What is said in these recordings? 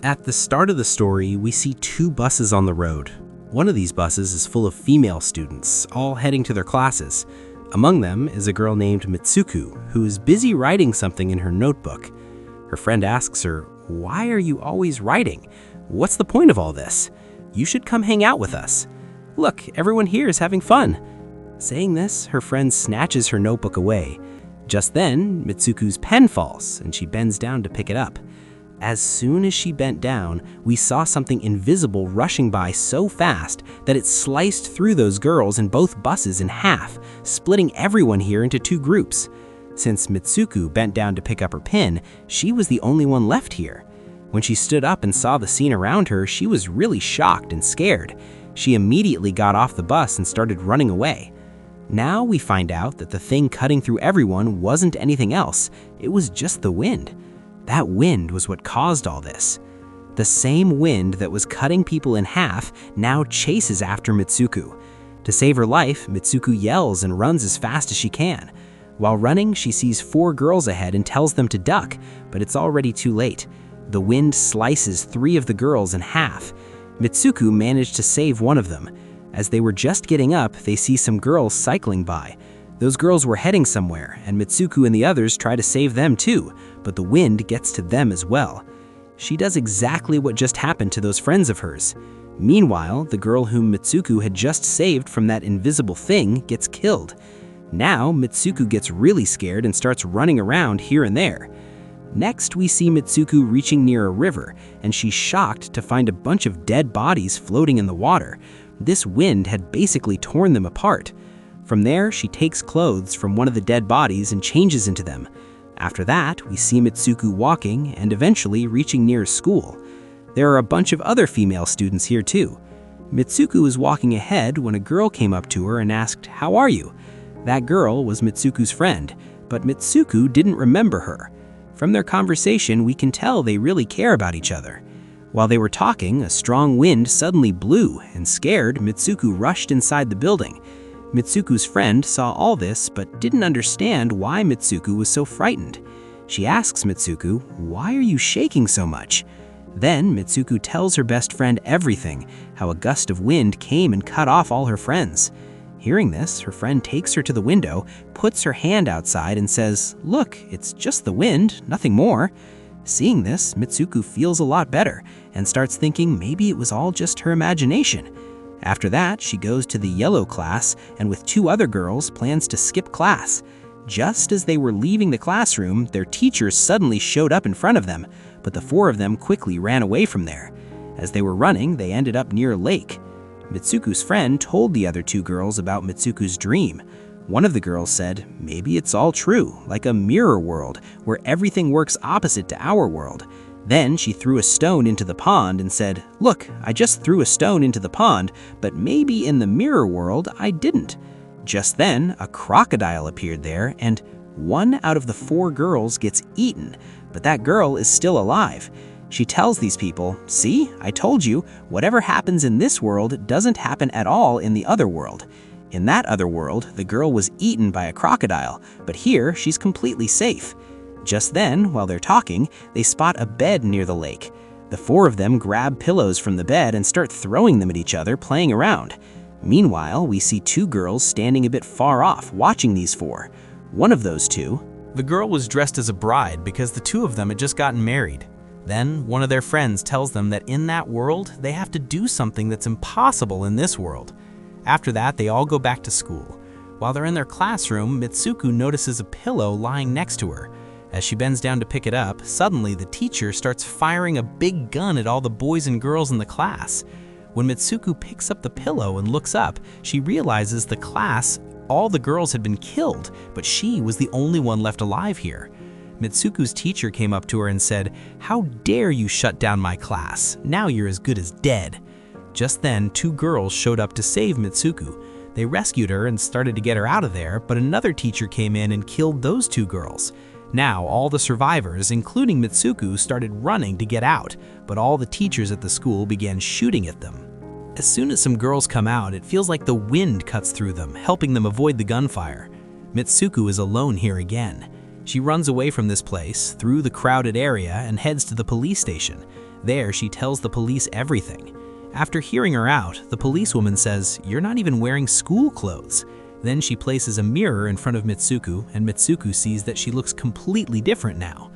At the start of the story, we see two buses on the road. One of these buses is full of female students, all heading to their classes. Among them is a girl named Mitsuko, who is busy writing something in her notebook. Her friend asks her, "Why are you always writing? What's the point of all this? You should come hang out with us. Look, everyone here is having fun." Saying this, her friend snatches her notebook away. Just then, Mitsuko's pen falls, and she bends down to pick it up. As soon as she bent down, we saw something invisible rushing by so fast that it sliced through those girls in both buses in half, splitting everyone here into two groups. Since Mitsuko bent down to pick up her pen, she was the only one left here. When she stood up and saw the scene around her, she was really shocked and scared. She immediately got off the bus and started running away. Now we find out that the thing cutting through everyone wasn't anything else, it was just the wind. That wind was what caused all this. The same wind that was cutting people in half now chases after Mitsuko. To save her life, Mitsuko yells and runs as fast as she can. While running, she sees 4 girls ahead and tells them to duck, but it's already too late. The wind slices 3 of the girls in half. Mitsuko managed to save one of them. As they were just getting up, they see some girls cycling by. Those girls were heading somewhere, and Mitsuko and the others try to save them too, but the wind gets to them as well. She does exactly what just happened to those friends of hers. Meanwhile, the girl whom Mitsuko had just saved from that invisible thing gets killed. Now, Mitsuko gets really scared and starts running around here and there. Next, we see Mitsuko reaching near a river, and she's shocked to find a bunch of dead bodies floating in the water. This wind had basically torn them apart. From there, she takes clothes from one of the dead bodies and changes into them. After that, we see Mitsuko walking and eventually reaching near a school. There are a bunch of other female students here too. Mitsuko was walking ahead when a girl came up to her and asked, "How are you?" That girl was Mitsuko's friend, but Mitsuko didn't remember her. From their conversation, we can tell they really care about each other. While they were talking, a strong wind suddenly blew, and scared, Mitsuko rushed inside the building. Mitsuko's friend saw all this but didn't understand why Mitsuko was so frightened. She asks Mitsuko, "Why are you shaking so much?" Then Mitsuko tells her best friend everything, how a gust of wind came and cut off all her friends. Hearing this, her friend takes her to the window, puts her hand outside and says, "Look, it's just the wind, nothing more." Seeing this, Mitsuko feels a lot better and starts thinking maybe it was all just her imagination. After that, she goes to the yellow class and with 2 other girls plans to skip class. Just as they were leaving the classroom, their teachers suddenly showed up in front of them, but the 4 of them quickly ran away from there. As they were running, they ended up near a lake. Mitsuko's friend told the other 2 girls about Mitsuko's dream. One of the girls said, "Maybe it's all true, like a mirror world, where everything works opposite to our world." Then she threw a stone into the pond and said, "Look, I just threw a stone into the pond, but maybe in the mirror world I didn't." Just then, a crocodile appeared there, and 1 out of the 4 girls gets eaten, but that girl is still alive. She tells these people, "See, I told you, whatever happens in this world doesn't happen at all in the other world. In that other world, the girl was eaten by a crocodile, but here she's completely safe." Just then, while they're talking, they spot a bed near the lake. The 4 of them grab pillows from the bed and start throwing them at each other, playing around. Meanwhile, we see 2 girls standing a bit far off, watching these 4. One of those 2, the girl was dressed as a bride because the 2 of them had just gotten married. Then, one of their friends tells them that in that world, they have to do something that's impossible in this world. After that, they all go back to school. While they're in their classroom, Mitsuko notices a pillow lying next to her. As she bends down to pick it up, suddenly the teacher starts firing a big gun at all the boys and girls in the class. When Mitsuko picks up the pillow and looks up, she realizes the class, all the girls had been killed, but she was the only one left alive here. Mitsuko's teacher came up to her and said, "How dare you shut down my class? Now you're as good as dead." Just then, 2 girls showed up to save Mitsuko. They rescued her and started to get her out of there, but another teacher came in and killed those 2 girls. Now, all the survivors, including Mitsuko, started running to get out, but all the teachers at the school began shooting at them. As soon as some girls come out, it feels like the wind cuts through them, helping them avoid the gunfire. Mitsuko is alone here again. She runs away from this place, through the crowded area, and heads to the police station. There, she tells the police everything. After hearing her out, the policewoman says, "You're not even wearing school clothes." Then she places a mirror in front of Mitsuko, and Mitsuko sees that she looks completely different now.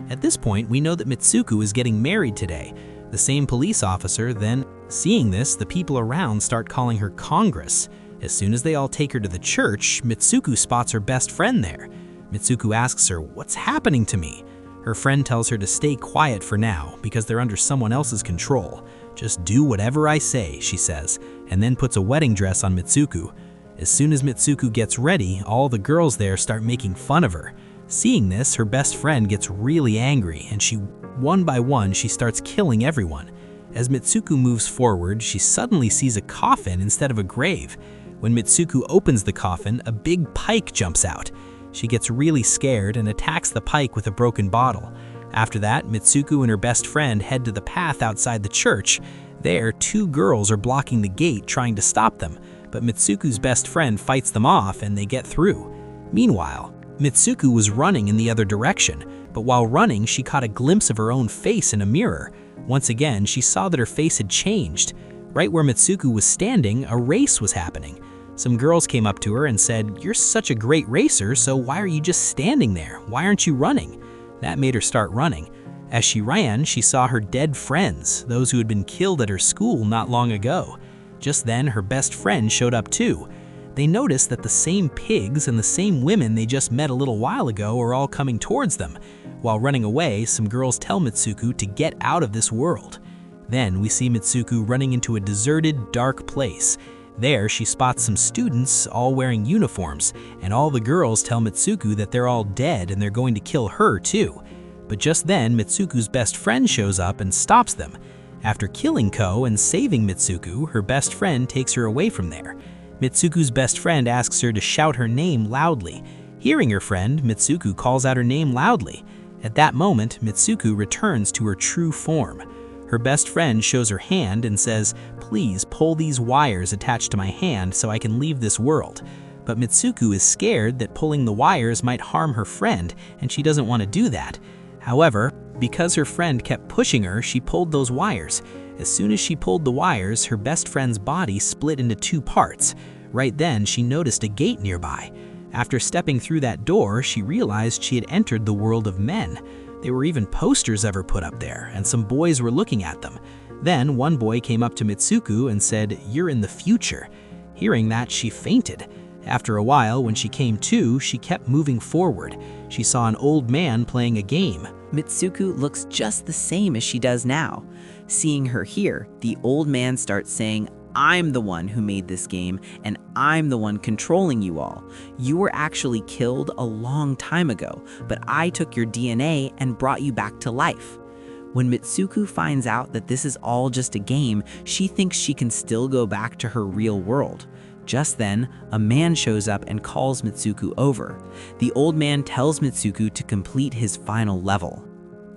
At this point, we know that Mitsuko is getting married today. The same police officer then, seeing this, the people around start calling her Congress. As soon as they all take her to the church, Mitsuko spots her best friend there. Mitsuko asks her, "What's happening to me?" Her friend tells her to stay quiet for now because they're under someone else's control. "Just do whatever I say," she says, and then puts a wedding dress on Mitsuko. As soon as Mitsuko gets ready, all the girls there start making fun of her. Seeing this, her best friend gets really angry, and one by one, she starts killing everyone. As Mitsuko moves forward, she suddenly sees a coffin instead of a grave. When Mitsuko opens the coffin, a big pike jumps out. She gets really scared and attacks the pike with a broken bottle. After that, Mitsuko and her best friend head to the path outside the church. There, two girls are blocking the gate trying to stop them, but Mitsuko's best friend fights them off and they get through. Meanwhile, Mitsuko was running in the other direction, but while running, she caught a glimpse of her own face in a mirror. Once again, she saw that her face had changed. Right where Mitsuko was standing, a race was happening. Some girls came up to her and said, "You're such a great racer, so why are you just standing there? Why aren't you running?" That made her start running. As she ran, she saw her dead friends, those who had been killed at her school not long ago. Just then, her best friend showed up too. They noticed that the same pigs and the same women they just met a little while ago are all coming towards them. While running away, some girls tell Mitsuko to get out of this world. Then we see Mitsuko running into a deserted, dark place. There, she spots some students all wearing uniforms, and all the girls tell Mitsuko that they're all dead and they're going to kill her too. But just then, Mitsuko's best friend shows up and stops them. After killing Ko and saving Mitsuko, her best friend takes her away from there. Mitsuko's best friend asks her to shout her name loudly. Hearing her friend, Mitsuko calls out her name loudly. At that moment, Mitsuko returns to her true form. Her best friend shows her hand and says, "Please pull these wires attached to my hand so I can leave this world." But Mitsuko is scared that pulling the wires might harm her friend, and she doesn't want to do that. However, because her friend kept pushing her, she pulled those wires. As soon as she pulled the wires, her best friend's body split into two parts. Right then, she noticed a gate nearby. After stepping through that door, she realized she had entered the world of men. There were even posters of her put up there, and some boys were looking at them. Then, one boy came up to Mitsuko and said, "You're in the future." Hearing that, she fainted. After a while, when she came to, she kept moving forward. She saw an old man playing a game. Mitsuko looks just the same as she does now. Seeing her here, the old man starts saying, "I'm the one who made this game, and I'm the one controlling you all. You were actually killed a long time ago, but I took your DNA and brought you back to life." When Mitsuko finds out that this is all just a game, she thinks she can still go back to her real world. Just then, a man shows up and calls Mitsuko over. The old man tells Mitsuko to complete his final level.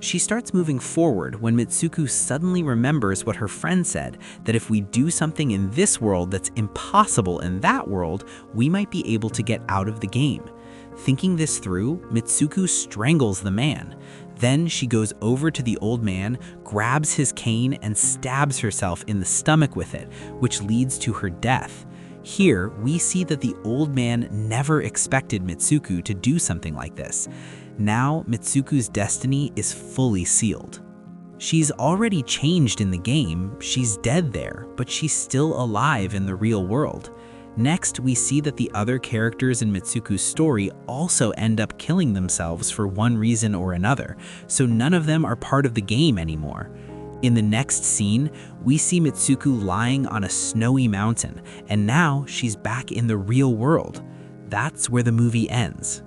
She starts moving forward when Mitsuko suddenly remembers what her friend said, that if we do something in this world that's impossible in that world, we might be able to get out of the game. Thinking this through, Mitsuko strangles the man. Then she goes over to the old man, grabs his cane, and stabs herself in the stomach with it, which leads to her death. Here, we see that the old man never expected Mitsuko to do something like this. Now, Mitsuko's destiny is fully sealed. She's already changed in the game, she's dead there, but she's still alive in the real world. Next, we see that the other characters in Mitsuko's story also end up killing themselves for one reason or another, so none of them are part of the game anymore. In the next scene, we see Mitsuko lying on a snowy mountain, and now she's back in the real world. That's where the movie ends.